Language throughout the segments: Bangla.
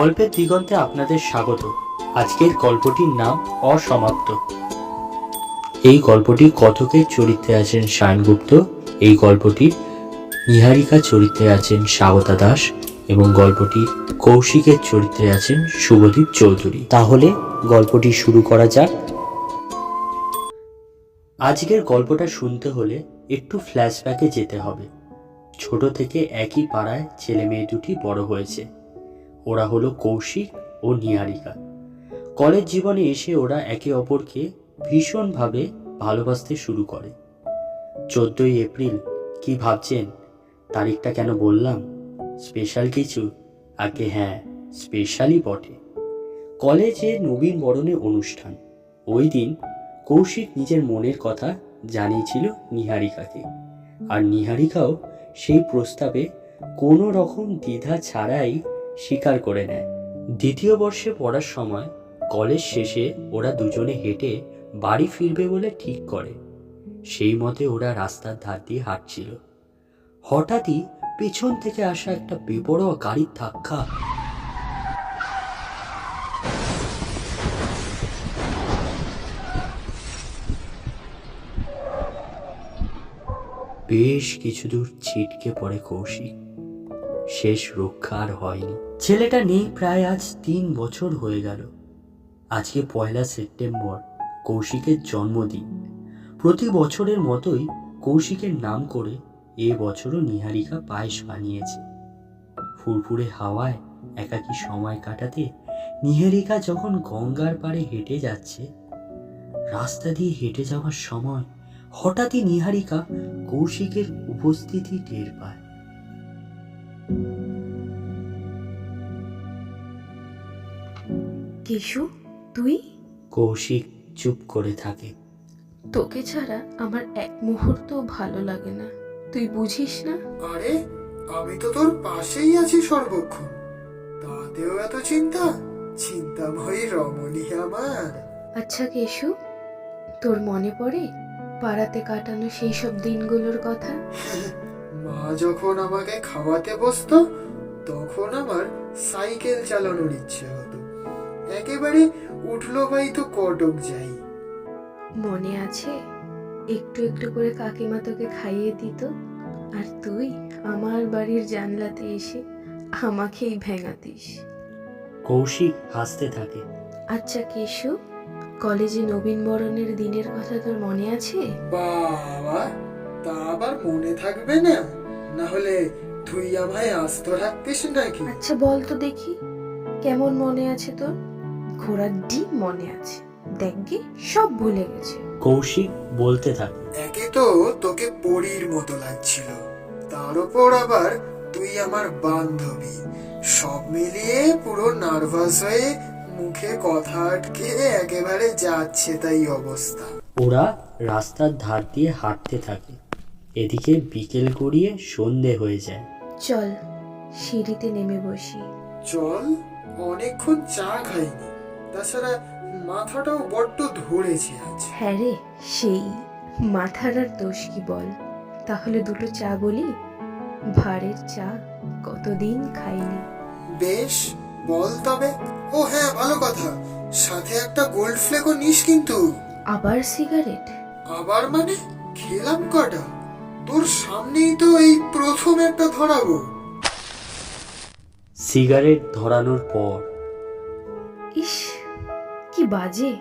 গল্পের দিগন্তে আপনাদের স্বাগত। আজকের গল্পটির নাম অসমাপ্ত। এই গল্পটির কথকের চরিত্রে আছেন সায়নগুপ্ত, এই গল্পটির নিহারিকা চরিত্রে আছেন স্বাগতা দাস এবং গল্পটির কৌশিকের চরিত্রে আছেন শুভদীপ চৌধুরী। তাহলে গল্পটি শুরু করা যাক। আজকের গল্পটা শুনতে হলে একটু ফ্ল্যাশব্যাকে যেতে হবে। ছোট থেকে একই পাড়ায় ছেলে মেয়ে দুটি বড় হয়েছে। ওরা হলো কৌশিক ও নিহারিকা। কলেজ জীবনে এসে ওরা একে অপরকে ভীষণভাবে ভালোবাসতে শুরু করে। 14ই এপ্রিল, কি ভাবছেন তারিখটা কেন বললাম? স্পেশাল কিছু? আগে হ্যাঁ, স্পেশালই বটে। কলেজে নবীন বরণের অনুষ্ঠান। ওই দিন কৌশিক নিজের মনের কথা জানিয়েছিল নিহারিকাকে, আর নিহারিকাও সেই প্রস্তাবে কোনো রকম দ্বিধা ছাড়াই স্বীকার করে নেয়। দ্বিতীয় বর্ষে পড়ার সময় কলেজ শেষে ওরা দুজনে হেঁটে বাড়ি ফিরবে বলে ঠিক করে। সেই মতে ওরা রাস্তার ধার দিয়ে হাঁটছিল। হঠাৎই পেছন থেকে আসা একটা বেপরোয়া গাড়ির ধাক্কা বেশ কিছু দূর ছিটকে পড়ে কৌশিক। শেষ রক্ষা আর হয়নি। ছেলেটা নেই প্রায় আজ 3 বছর হয়ে গেল। আজকে 1 সেপ্টেম্বর, কৌশিকের জন্মদিন। প্রতি বছরের মতোই কৌশিকের নাম করে এ বছরও নিহারিকা পায়েস বানিয়েছে। ফুরফুরে হাওয়ায় একাকী সময় কাটাতে নিহারিকা যখন গঙ্গার পাড়ে হেঁটে যাচ্ছে, রাস্তা দিয়ে হেঁটে যাওয়ার সময় হঠাৎই নিহারিকা কৌশিকের উপস্থিতি টের পায়। কেশু, তুই? কৌশিক চুপ করে থাকে। তোকে ছাড়া আমার এক মুহূর্ত ভালো লাগে না, তুই বুঝিস না? আরে, আমি তো তোর পাশেই আছি সর্বক্ষণ, তাতেও এত চিন্তা? চিন্তাময়ী রমণী আমার। আচ্ছা কেশু, তোর মনে পড়ে পাড়াতে কাটানো সেই সব দিনগুলোর কথা? মা যখন আমাকে খাওয়াতে বসতো, তখন আমার সাইকেল চালানোর ইচ্ছে হতো। একেবারে উঠলো বাই তো কটক যাই। মনে আছে একটু একটু করে কাকিমা তোকে খাইয়ে দিত, আর তুই আমার বাড়ির জানলাতে এসে আমাকেই ভেঙাতিস। কৌশিক হাসতে থাকে। আচ্ছা কেশু, কলেজে নবীন বরণের দিনের কথা তোর মনে আছে? বাবা, তা আবার মনে থাকবে না? না হলে তুই আমায় আস্ত রাখতিস নাকি? আচ্ছা বল তো দেখি, কেমন মনে আছে তোর? ঘোড়ার ডিম মনে আছে, দেখবি সব ভুলে গেছে। কৌশিক বলতে থাকে। একে তো তোকে পরীর মতো লাগছিল, তার উপর আবার তুই আমার বান্ধবী। সব মিলিয়ে পুরো নার্ভাস হয়ে মুখে কথা আটকে একেবারে যাচ্ছে তাই অবস্থা। ওরা রাস্তার ধার দিয়ে হাঁটতে থাকে। এদিকে বিকেল গড়িয়ে সন্ধে হয়ে যায়। চল সিঁড়িতে নেমে বসি। চল, অনেকক্ষণ চা খাইনি, তাছাড়া মাথাটাও বড্ড ধরেছে আজ। হ্যাঁ রে, সেই মাথার আর দোষ কি বল? তাহলে দুটো চা বলি, ভাঁড়ের চা কতদিন খাইনি। বেশ, বল তবে। ও হ্যাঁ, ভালো কথা, সাথে একটা গোল্ড ফ্লেকও নিস কিন্তু। আবার সিগারেট? আবার মানে? খেলাম কটা? তোর সামনেই তো এই প্রথম একটা ধরাবো। সিগারেট ধরানোর পর ইস, কি বাজে!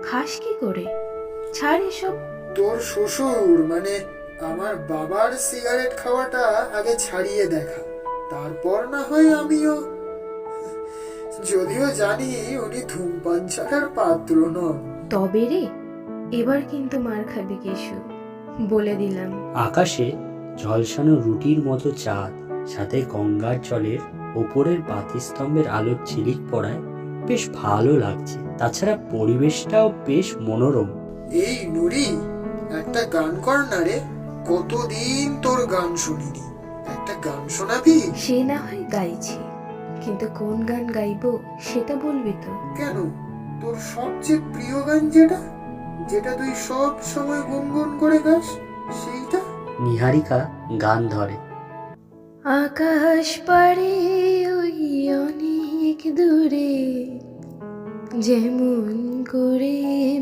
খাস কি করে? ছাড় এসব। তোর শ্বশুর মানে আমার বাবার সিগারেট খাওয়াটা আগে ছাড়িয়ে দেখা, তারপর না হয় আমিও। যদিও জানি উনি ধূমপান ছাড়ার পাত্র নন। তবে রে, এবার কিন্তু মার খাবি কেশু, বলে দিলাম। আকাশে ঝলসানো রুটির মতো চাঁদ, সাথে গঙ্গার জলের ওপরের বাতিস্তম্ভের আলোর ঝিলিক পড়ায় বেশ ভালো লাগছে। তাছাড়া পরিবেশটাও বেশ মনোরম। এই নুরি, একটা গান কর না রে, কতদিন তোর গান শুনিনি। একটা গান শোনাবি? সে না হয় গাইছি, কিন্তু কোন গান গাইবো সেটা বলবি তো? কেন, তোর সবচেয়ে প্রিয় গান যেটা যেটা তুই সব সময় গুনগুন করে গাস, সেইটা। নিহারিকা গান ধরে। আকাশ পাড়ে ওই অনেক দূরে, যেমন করে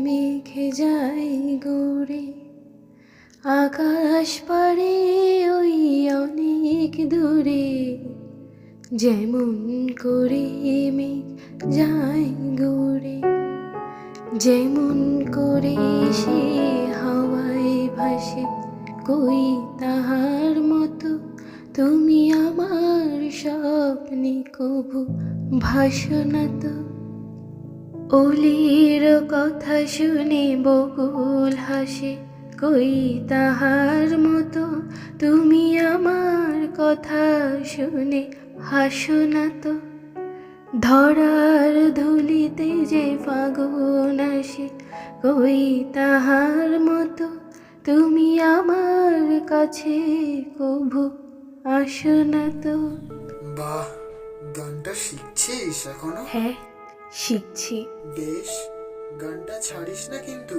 মেঘে যায় গড়ে, আকাশ পারে ওই অনেক দূরে, যেমন করে মেঘ যায় গড়ে, যেমন করে সে হাওয়ায় ভাসে, কই তাহার মতো তুমি আমার স্বপ্নে কভু ভাসো না তো। অলির কথা শুনে বকুল হাসে, কই তাহার মতো তুমি আমার কথা শুনে হাসো না তো। ধরার ধুলিতে যে ফাগুন আসে, কই তাহার মতো তুমি আমার কাছে কভু আসো না তো। বাহ, গানটা শিখছিস এখনো? হ্যাঁ, শিখছি। বেশ, গানটা ছাড়িস না কিন্তু।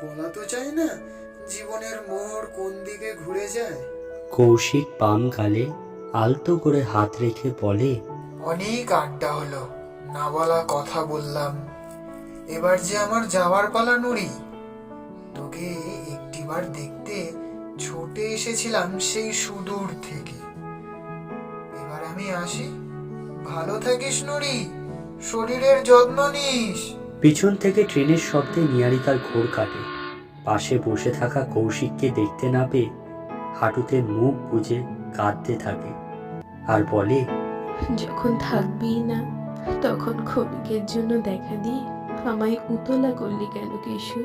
বলা তো যায় না জীবনের মোড় কোন দিকে ঘুরে যায়। কৌশিক বাম গালে আলতো করে হাত রেখে বলে, অনেক আড্ডা হলো, না বলা কথা বললাম। এবার যে আমার যাওয়ার পালা নুরি। তোকে একটিবার দেখতে ছুটে এসেছিলাম সেই সুদূর থেকে। এবার আমি আসি, ভালো থাকিস নুরি, শরীরের যত্ন নিস। পিছন থেকে ট্রেনের শব্দে নিহারিকার ঘোর কাটে। পাশে বসে থাকা কৌশিককে দেখতে না পেয়ে হাঁটুতে মুখ গুজে কাঁদতে থাকে আর বলে, যখন থাকবি না তখন ক্ষণিকের জন্য দেখা দিয়ে আমায় উতলা করলি কেন কেশু?